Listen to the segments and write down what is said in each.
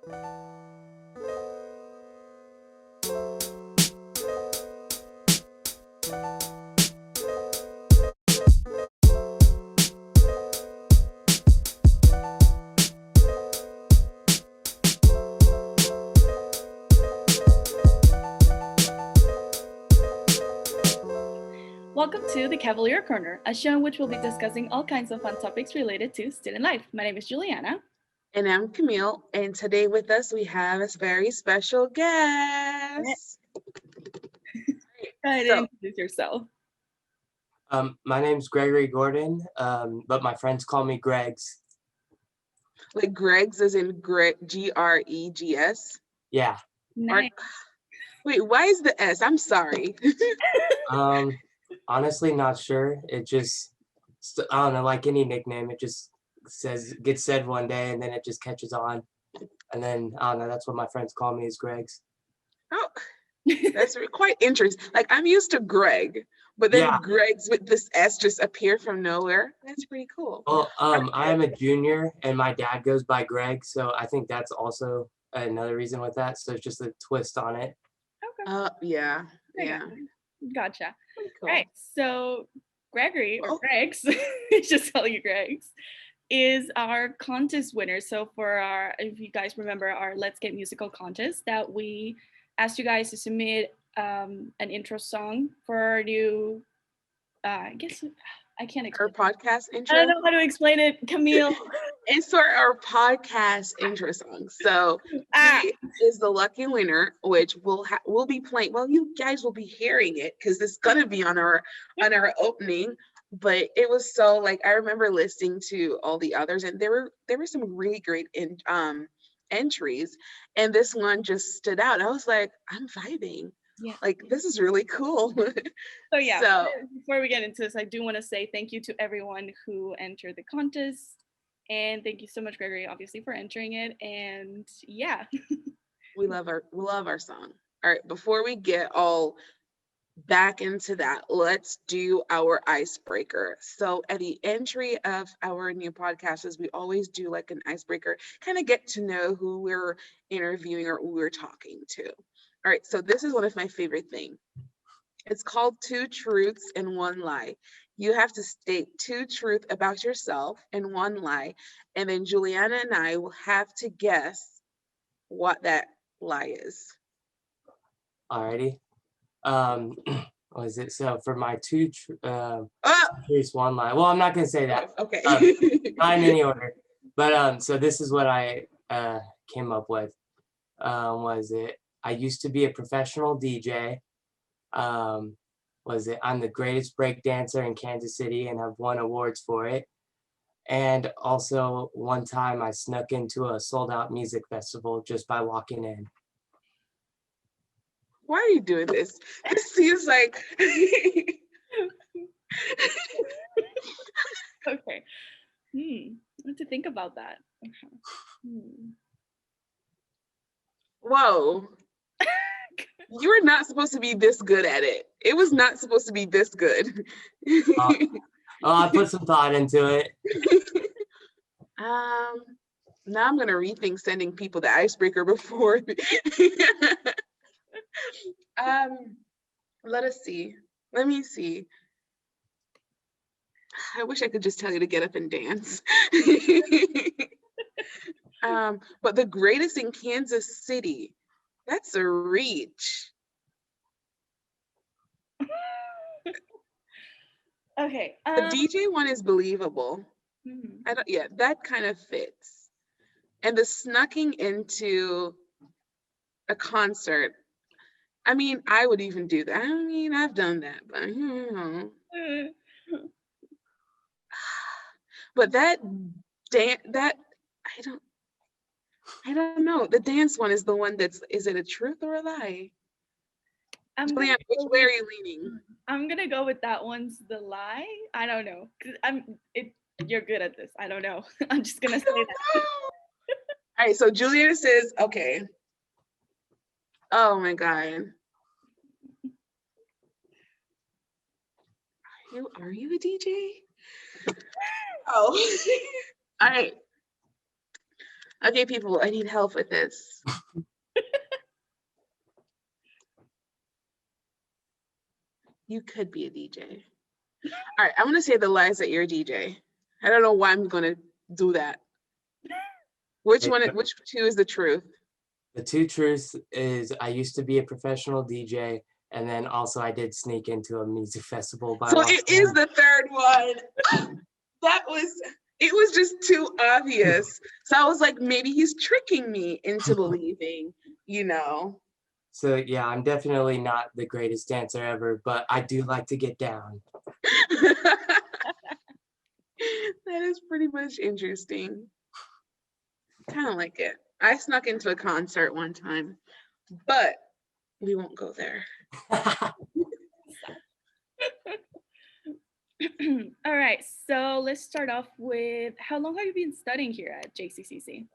Welcome to the Cavalier Corner, a show in which we'll be discussing all kinds of fun topics related to student life. My name is Giuliana. And I'm Camille, and today with us we have a very special guest. Go ahead and introduce yourself. My name's Gregory Gordon, but my friends call me Gregs. Like Gregs as in Gregs? Yeah. Nice. Wait, why is the S? I'm sorry. Honestly, not sure. It just, I don't know, like any nickname, it just gets said one day and then it just catches on. And then, I don't know, that's what my friends call me is Gregs. Oh, that's quite interesting. Like I'm used to Greg, but then Yeah. Gregs with this S just appear from nowhere. That's pretty cool. Well, I am a junior and my dad goes by Greg, so I think that's also another reason with that. So it's just a twist on it. Okay. Yeah. Gotcha. Cool. Right. So Gregory, or Oh. Gregs, just calling you Gregs, is our contest winner. So for our, if you guys remember our Let's Get Musical contest that we asked you guys to submit an intro song for our new, I guess I can't explain. Our podcast intro. I don't know how to explain it, Camille. It's for our podcast intro song. So he is the lucky winner, which we'll be playing. Well, you guys will be hearing it because it's gonna be on our opening. But it was so like I remember listening to all the others, and there were some really great entries, and this one just stood out. I was like, I'm vibing. Yeah. Like this is really cool. So yeah, before we get into this, I do want to say thank you to everyone who entered the contest. And thank you so much, Gregory, obviously, for entering it. And yeah. we love our song. All right, before we get all back into that, let's do our icebreaker. So at the entry of our new podcast, as we always do like an icebreaker, kind of get to know who we're interviewing or who we're talking to. All right, so this is one of my favorite things. It's called Two Truths and One Lie. You have to state two truths about yourself and one lie, and then Giuliana and I will have to guess what that lie is. Alrighty. What is it? So for my two truths, one lie. Well, I'm not gonna say that. Okay. Not in any order. But so this is what I came up with. Was it? I used to be a professional DJ. I'm the greatest break dancer in Kansas City and have won awards for it. And also one time I snuck into a sold out music festival just by walking in. Why are you doing this? This seems like okay. I have to think about that. Okay. Whoa. You were not supposed to be this good at it. It was not supposed to be this good. I put some thought into it. Now I'm gonna rethink sending people the icebreaker before. Let us see. Let me see. I wish I could just tell you to get up and dance. But the greatest in Kansas City. That's a reach. Okay. The DJ one is believable. That kind of fits. And the snucking into a concert. I mean, I would even do that. I mean, I've done that, but but that I don't know. The dance one is the one is it a truth or a lie? Juliana, which way are you leaning? I'm gonna go with that one's the lie. I don't know. You're good at this. I don't know. I'm just gonna say that. All right, so Juliana says, okay. Oh my God. Are you a DJ? Oh, all right. Okay, people, I need help with this. You could be a DJ. All right, I'm gonna say the lies that you're a DJ. I don't know why I'm gonna do that. Which two is the truth? The two truths is I used to be a professional DJ, and then also I did sneak into a music festival by So myself. it is the third one. It was just too obvious. So I was like, maybe he's tricking me into believing, you know. So yeah, I'm definitely not the greatest dancer ever, but I do like to get down. That is pretty much interesting. Kind of like it. I snuck into a concert one time, but we won't go there. All right, so let's start off with how long have you been studying here at JCCC?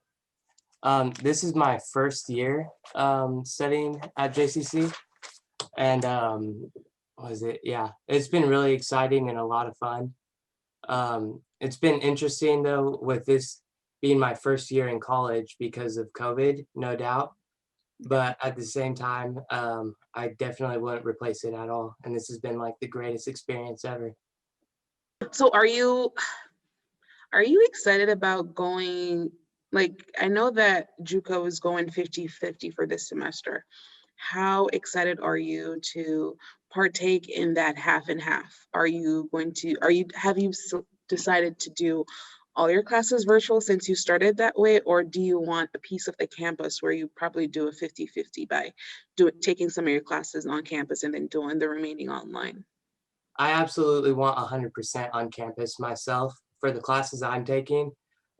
This is my first year studying at JCC, and yeah, it's been really exciting and a lot of fun. It's been interesting though with this being my first year in college because of COVID, no doubt. But at the same time, I definitely wouldn't replace it at all. And this has been like the greatest experience ever. So are you excited about going, like, I know that JUCO is going 50-50 for this semester. How excited are you to partake in that half and half? Have you decided to do all your classes virtual since you started that way, or do you want a piece of the campus where you probably do a 50-50 by taking some of your classes on campus and then doing the remaining online? I absolutely want 100% on campus myself for the classes I'm taking,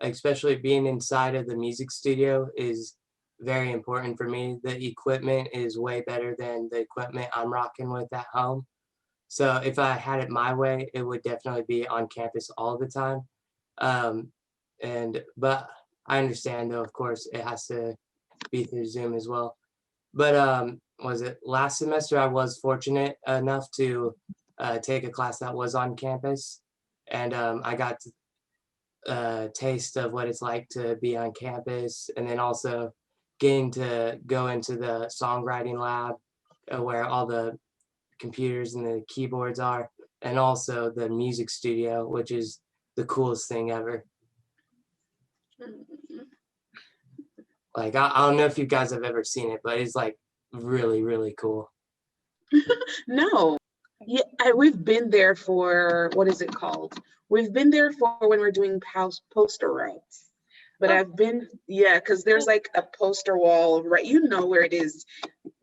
especially being inside of the music studio is very important for me. The equipment is way better than the equipment I'm rocking with at home. So if I had it my way, it would definitely be on campus all the time. But I understand though, of course, it has to be through Zoom as well. But was it last semester I was fortunate enough to take a class that was on campus, and I got a taste of what it's like to be on campus, and then also getting to go into the songwriting lab where all the computers and the keyboards are, and also the music studio, which is the coolest thing ever. Like I don't know if you guys have ever seen it, but it's like really, really cool. No. Yeah, we've been there for, what is it called? We've been there for when we're doing poster routes. But because there's like a poster wall, right? You know where it is,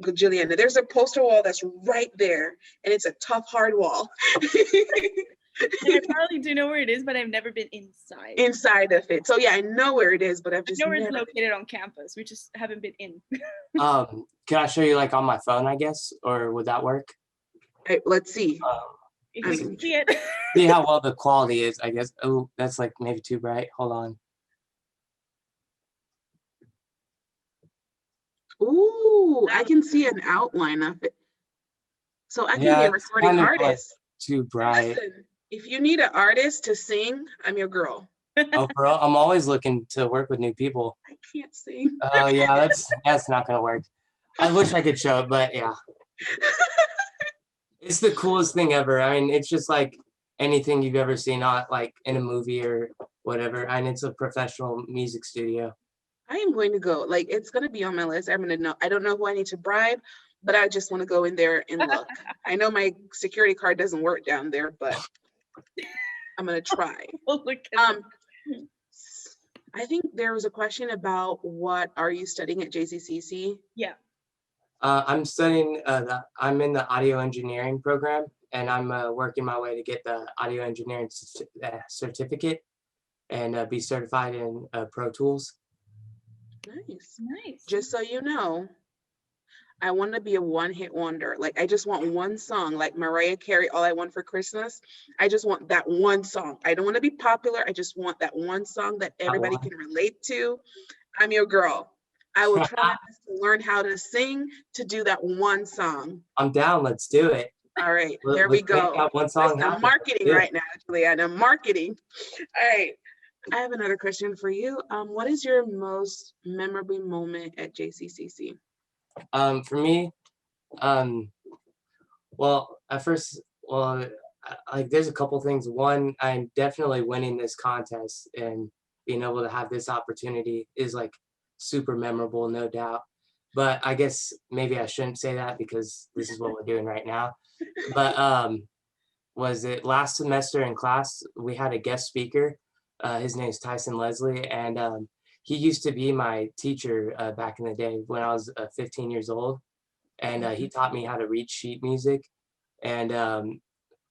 Giuliana. There's a poster wall that's right there, and it's a tough, hard wall. And I probably do know where it is, but I've never been inside. Inside of it. So yeah, I know where it is, but I've just I know where it's located on campus. We just haven't been in. Can I show you like on my phone, I guess, or would that work? Hey, let's see. If you can see it. See how well the quality is, I guess. Oh, that's like maybe too bright. Hold on. Ooh, I can see an outline of it. So I can be a recording artist. Like too bright. Listen, if you need an artist to sing, I'm your girl. Oh, bro, I'm always looking to work with new people. I can't sing. Oh, yeah, that's not gonna work. I wish I could show it, but yeah. It's the coolest thing ever. I mean, it's just like anything you've ever seen, not like in a movie or whatever. And it's a professional music studio. I am going to go. Like, it's going to be on my list. I'm going to know. I don't know who I need to bribe, but I just want to go in there and look. I know my security card doesn't work down there, but I'm going to try. I think there was a question about what are you studying at JCCC? Yeah. I'm studying, I'm in the audio engineering program, and I'm working my way to get the audio engineering certificate and be certified in Pro Tools. Nice. Just so you know, I want to be a one-hit wonder. Like, I just want one song, like Mariah Carey, All I Want for Christmas. I just want that one song. I don't want to be popular. I just want that one song that everybody can relate to. I'm your girl. I will try to learn how to sing to do that one song. I'm down. Let's do it. All right, there we go. One song. I'm marketing right now, Juliana. I'm marketing. All right. I have another question for you. What is your most memorable moment at JCCC? For me, um, well, at first, well, like there's a couple things. One, I'm definitely winning this contest and being able to have this opportunity is like super memorable, no doubt. But I guess maybe I shouldn't say that because this is what we're doing right now. But was it last semester in class, we had a guest speaker. His name's Tyson Leslie, and he used to be my teacher back in the day when I was 15 years old. And he taught me how to read sheet music. And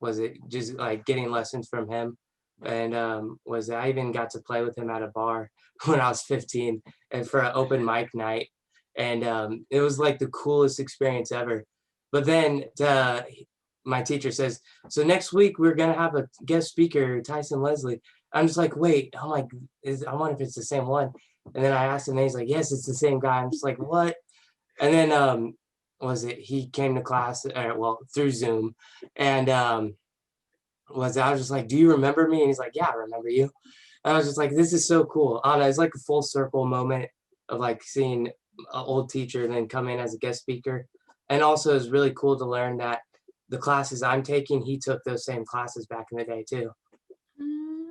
was it just like getting lessons from him? And was I even got to play with him at a bar when I was 15 and for an open mic night. And it was like the coolest experience ever. But then my teacher says, so next week we're gonna have a guest speaker, Tyson Leslie. I'm just like, wait, I'm like, I wonder if it's the same one. And then I asked him, and he's like, yes, it's the same guy. I'm just like, what? And then was it he came to class, well, through Zoom, and I was just like, do you remember me? And he's like, yeah, I remember you. And I was just like, this is so cool. I don't know, it's like a full circle moment of like seeing an old teacher then come in as a guest speaker. And also it's really cool to learn that the classes I'm taking, he took those same classes back in the day too. Mm.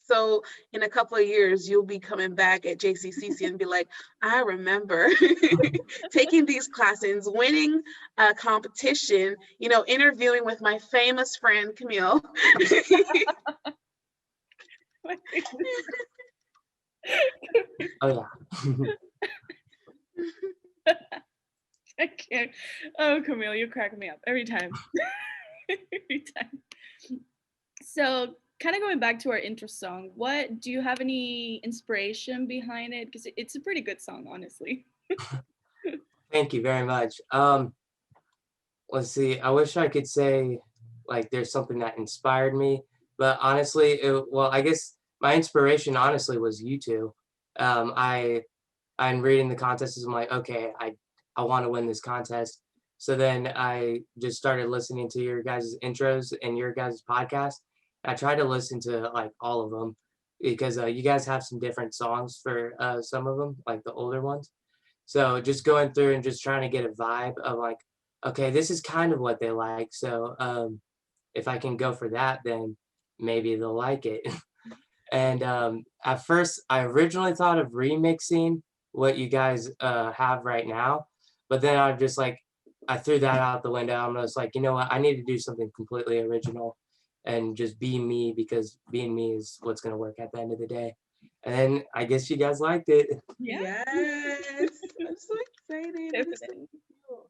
So in a couple of years, you'll be coming back at JCCC and be like, I remember taking these classes, winning a competition, interviewing with my famous friend, Camille. Oh yeah. I can't. Oh, Camille, you crack me up every time. Every time. So, kind of going back to our intro song, what do you have any inspiration behind it? Because it's a pretty good song, honestly. Thank you very much. Let's see. I wish I could say like there's something that inspired me, but honestly, well, I guess my inspiration honestly was you two. I'm reading the contest and I'm like, okay, I want to win this contest. So then I just started listening to your guys' intros and your guys' podcast. I tried to listen to like all of them because you guys have some different songs for some of them, like the older ones. So just going through and just trying to get a vibe of like, okay, this is kind of what they like. So if I can go for that, then maybe they'll like it. And at first, I originally thought of remixing what you guys have right now, but then I threw that out the window. I'm just like, you know what? I need to do something completely original and just be me because being me is what's going to work at the end of the day. And then I guess you guys liked it. Yeah. Yes. I'm so excited. It is so cool.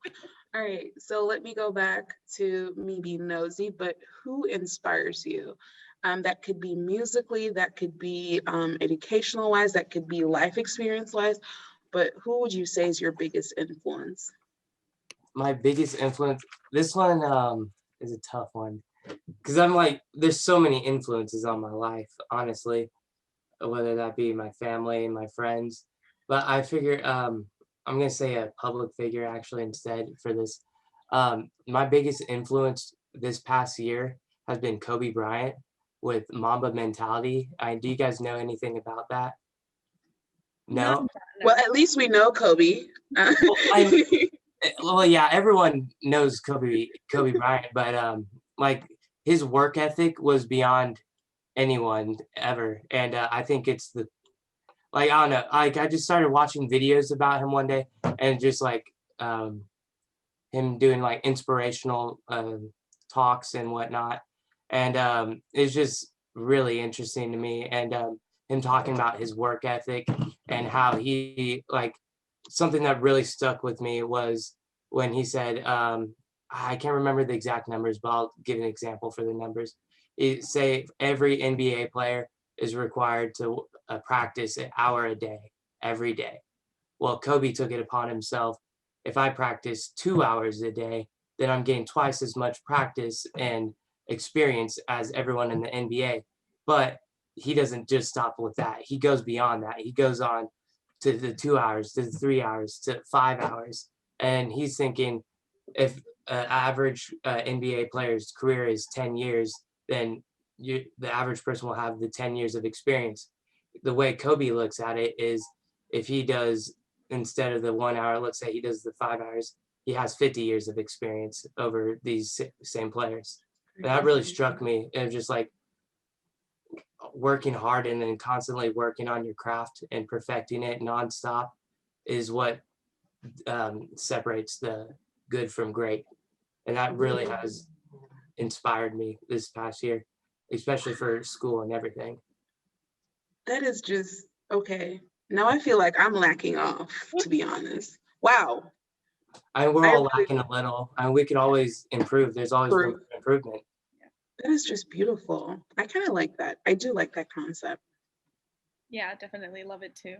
All right. So let me go back to me being nosy, but who inspires you? That could be musically, that could be educational wise, that could be life experience wise, but who would you say is your biggest influence? My biggest influence, this one is a tough one because I'm like, there's so many influences on my life, honestly, whether that be my family and my friends. But I figure I'm gonna say a public figure actually instead for this. My biggest influence this past year has been Kobe Bryant with Mamba mentality. Do you guys know anything about that? Not No? that, Well, no. at least we know Kobe. Well, yeah, everyone knows Kobe Bryant, but like his work ethic was beyond anyone ever, and I think it's the like I don't know, like I just started watching videos about him one day, and just like um, him doing like inspirational talks and whatnot, and it's just really interesting to me, and him talking about his work ethic and how he like something that really stuck with me was when he said, I can't remember the exact numbers, but I'll give an example for the numbers. Say every NBA player is required to practice an hour a day, every day. Well, Kobe took it upon himself. If I practice 2 hours a day, then I'm getting twice as much practice and experience as everyone in the NBA. But he doesn't just stop with that. He goes beyond that. He goes on to the 2 hours, to the 3 hours, to 5 hours. And he's thinking if an average NBA player's career is 10 years, then the average person will have the 10 years of experience. The way Kobe looks at it is, if he does, instead of the 1 hour, let's say he does the 5 hours, he has 50 years of experience over these same players. And that really struck me. It was just like working hard and then constantly working on your craft and perfecting it nonstop is what separates the good from great. And that really has inspired me this past year, especially for school and everything. That is just okay. Now I feel like I'm lacking off, to be honest. Wow. We're all lacking a little. We could always improve. There's always room for improvement. That is just beautiful. I kind of like that. I do like that concept. Yeah, definitely love it too.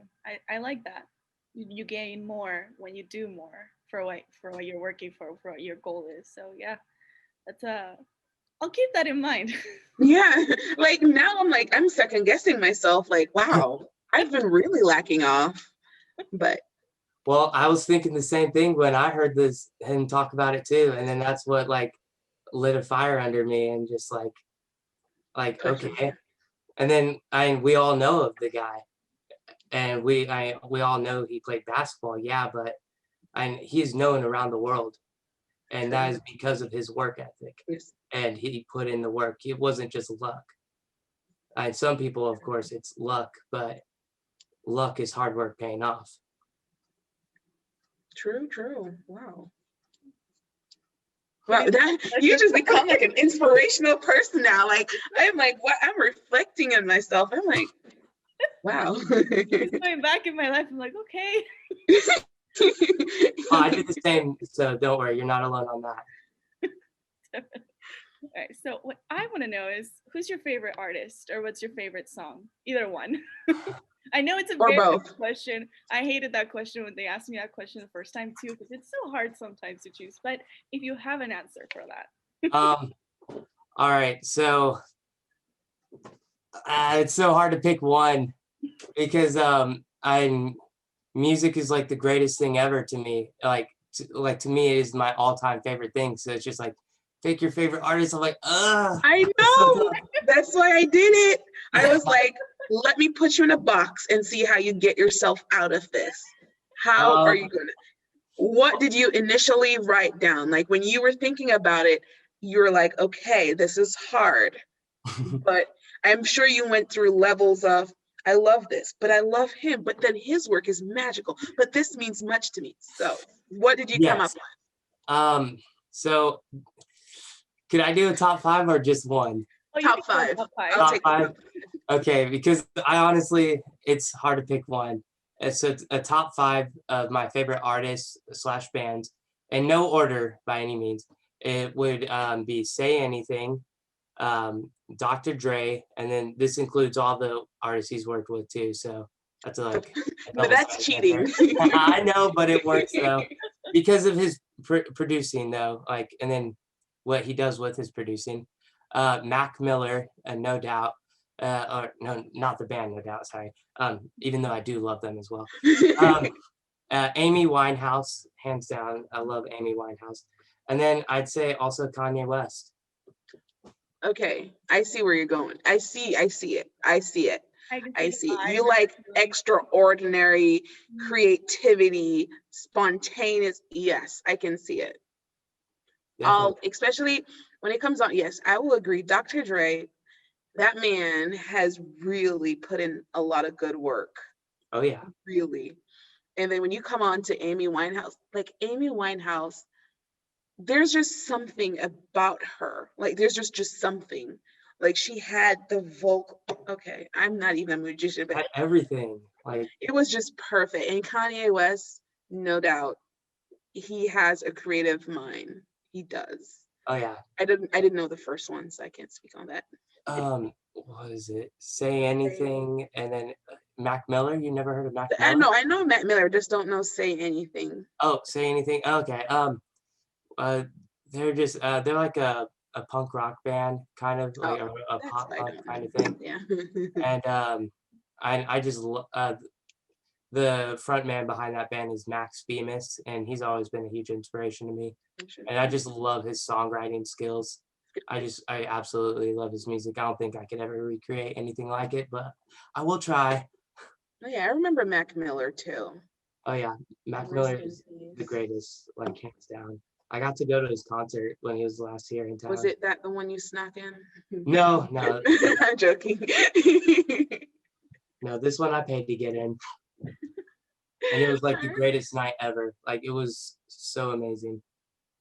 I like that. You gain more when you do more for what you're working for what your goal is. So yeah, that's I'll keep that in mind. Yeah, like now I'm second guessing myself. Like, wow, I've been really lacking off. But well, I was thinking the same thing when I heard him talk about it too, and then that's what like lit a fire under me, and just like okay. And then we all know of the guy, and we all know he played basketball, yeah, but he's known around the world, and that is because of his work ethic. Yes. And he put in the work. It wasn't just luck. And some people, of course, it's luck, but luck is hard work paying off. True. Wow. Wow, you just become like an inspirational person now. Like I'm like, what? I'm reflecting on myself. I'm like, wow. Just going back in my life, I'm like, okay. I did the same, so don't worry, you're not alone on that. All right, so what I want to know is, who's your favorite artist, or what's your favorite song? Either one. I know it's a very good question. I hated that question when they asked me that question the first time too, because it's so hard sometimes to choose. But if you have an answer for that. All right, so it's so hard to pick one, because music is like the greatest thing ever to me. Like to me, it is my all-time favorite thing. So it's just like, pick your favorite artist. I'm like, I know. That's why I did it. I was like, let me put you in a box and see how you get yourself out of this. How are you gonna? What did you initially write down? Like when you were thinking about it, you were like, okay, this is hard. But I'm sure you went through levels of, I love this, but I love him, but then his work is magical, but this means much to me. So what did you come up with? So could I do a top 5 or just one? Oh, top 5. Top 5. Okay, because I honestly, it's hard to pick one. So a top 5 of my favorite artists / bands, in no order by any means. It would be Say Anything, Dr. Dre, and then this includes all the artists he's worked with too. So that's like, but that's cheating. I know, but it works though, because of his producing though. Like, and then what he does with his producing. Mac Miller, no doubt. Or no, not the band, no doubt. Sorry. Even though I do love them as well. Amy Winehouse, hands down. I love Amy Winehouse. And then I'd say also Kanye West. Okay, I see where you're going. I see it. I see it. You like extraordinary creativity, spontaneous. Yes, I can see it. Especially when it comes on. Yes, I will agree. Dr. Dre, that man has really put in a lot of good work. Oh yeah. Really. And then when you come on to Amy Winehouse, like Amy Winehouse, there's just something about her. Like there's just something. Like she had the vocal. Okay, I'm not even a musician, but everything. Like it was just perfect. And Kanye West, no doubt, he has a creative mind. He does. Oh yeah. I didn't know the first one, so I can't speak on that. What is it? Say Anything, and then Mac Miller. You never heard of Mac Miller? I know Mac Miller, just don't know Say Anything. Oh, Say Anything. Okay. They're just they're like a punk rock band, kind of like a pop punk kind of thing. Yeah. And I just the front man behind that band is Max Bemis, and he's always been a huge inspiration to me. And I just love his songwriting skills. I absolutely love his music. I don't think I could ever recreate anything like it, but I will try. Oh, yeah, I remember Mac Miller too. Oh yeah, Mac Rest Miller in is the peace. greatest, like hands down. I got to go to his concert when he was last here in Was town. it that the one you snuck in? No, I'm joking. no, this one I paid to get in, and it was like the greatest night ever. Like it was so amazing.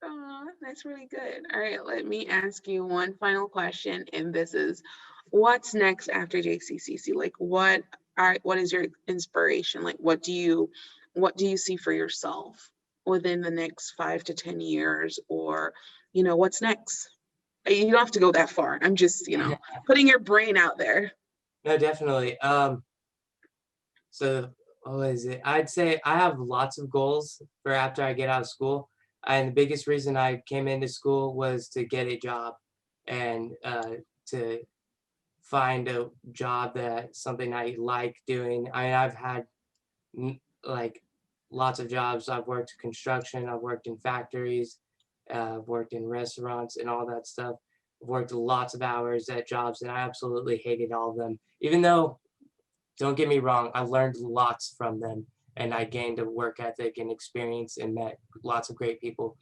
Oh, that's really good. All right, let me ask you one final question, and this is, what's next after JCCC? Like, what is your inspiration? Like, what do you see for yourself within the next 5 to 10 years, or what's next? You don't have to go that far. I'm just, putting your brain out there. No, definitely. So what is it? I'd say I have lots of goals for after I get out of school. And the biggest reason I came into school was to get a job and to find a job that something I like doing. I mean, I've had like lots of jobs. I've worked construction, I've worked in factories, I've worked in restaurants and all that stuff. I've worked lots of hours at jobs and I absolutely hated all of them. Even though, don't get me wrong, I learned lots from them and I gained a work ethic and experience and met lots of great people.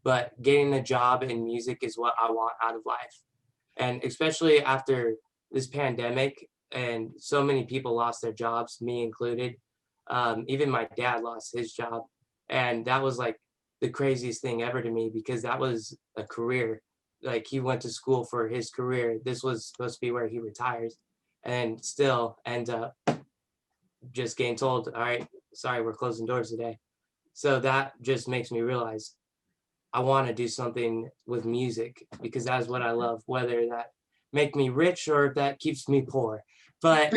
But getting a job in music is what I want out of life. And especially after this pandemic and so many people lost their jobs, me included. Even my dad lost his job. And that was like the craziest thing ever to me because that was a career. Like he went to school for his career. This was supposed to be where he retires and still ends up just getting told, all right, sorry, we're closing doors today. So that just makes me realize I want to do something with music because that's what I love, whether that make me rich or if that keeps me poor. But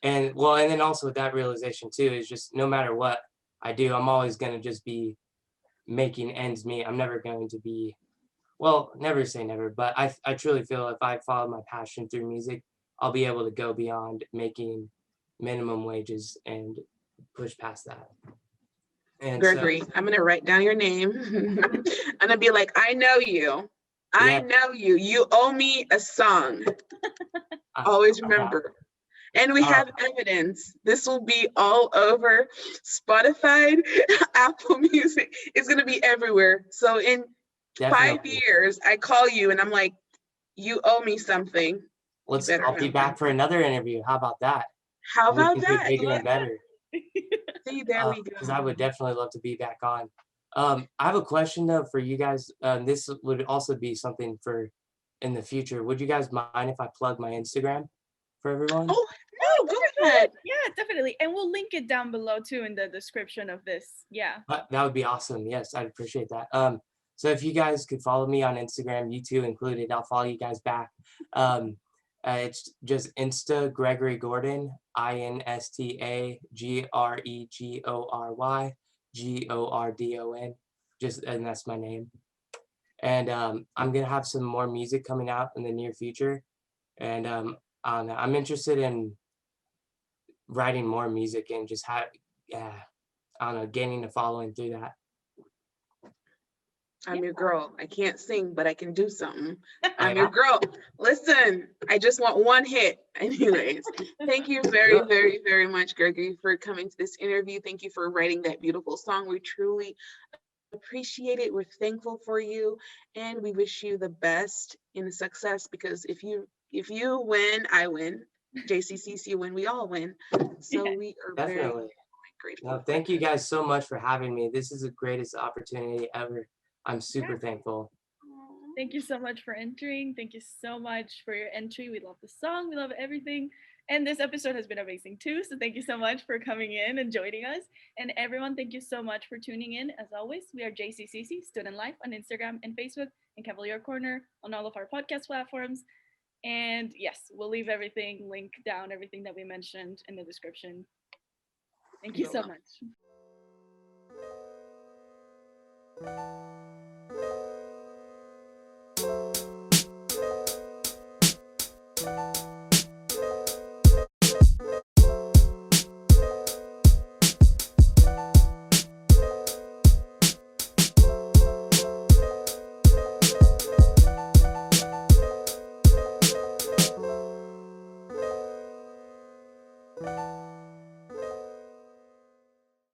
and then also with that realization too is just no matter what I do, I'm always going to just be making ends meet. I'm never going to be, well, never say never, but I truly feel if I follow my passion through music, I'll be able to go beyond making minimum wages and push past that. And Gregory, I'm gonna write down your name. I'm gonna be like, I know you. I know you. You owe me a song. Always remember. And we have evidence. This will be all over Spotify, Apple Music. It's gonna be everywhere. So in 5 years, I call you and I'm like, you owe me something. I'll be back for another interview. How about that? How about that? Bigger and better. See, there we go. Because I would definitely love to be back on. I have a question though for you guys. This would also be something for in the future. Would you guys mind if I plug my Instagram for everyone? Oh, no, go ahead. Yeah, definitely. And we'll link it down below too in the description of this. Yeah. That would be awesome. Yes, I'd appreciate that. So if you guys could follow me on Instagram, you two included, I'll follow you guys back. It's just Insta Gregory Gordon, INSTA GREGORY GORDON. And that's my name. And I'm gonna have some more music coming out in the near future. And I don't know, I'm interested in writing more music and just I don't know, gaining a following through that. I'm your girl. I can't sing, but I can do something. I'm your girl. Listen, I just want one hit. Anyways, thank you very, very, very much, Gregory, for coming to this interview. Thank you for writing that beautiful song. We truly appreciate it. We're thankful for you, and we wish you the best in success because if you win, I win. JCCC win, we all win. So we are very grateful. No, thank you guys so much for having me. This is the greatest opportunity ever. I'm super thankful. Thank you so much for entering. Thank you so much for your entry. We love the song. We love everything. And this episode has been amazing too. So thank you so much for coming in and joining us. And everyone, thank you so much for tuning in. As always, we are Jccc, Student Life on Instagram and Facebook, and Cavalier Corner on all of our podcast platforms. And yes, we'll leave everything, link down everything that we mentioned in the description. Thank you so much.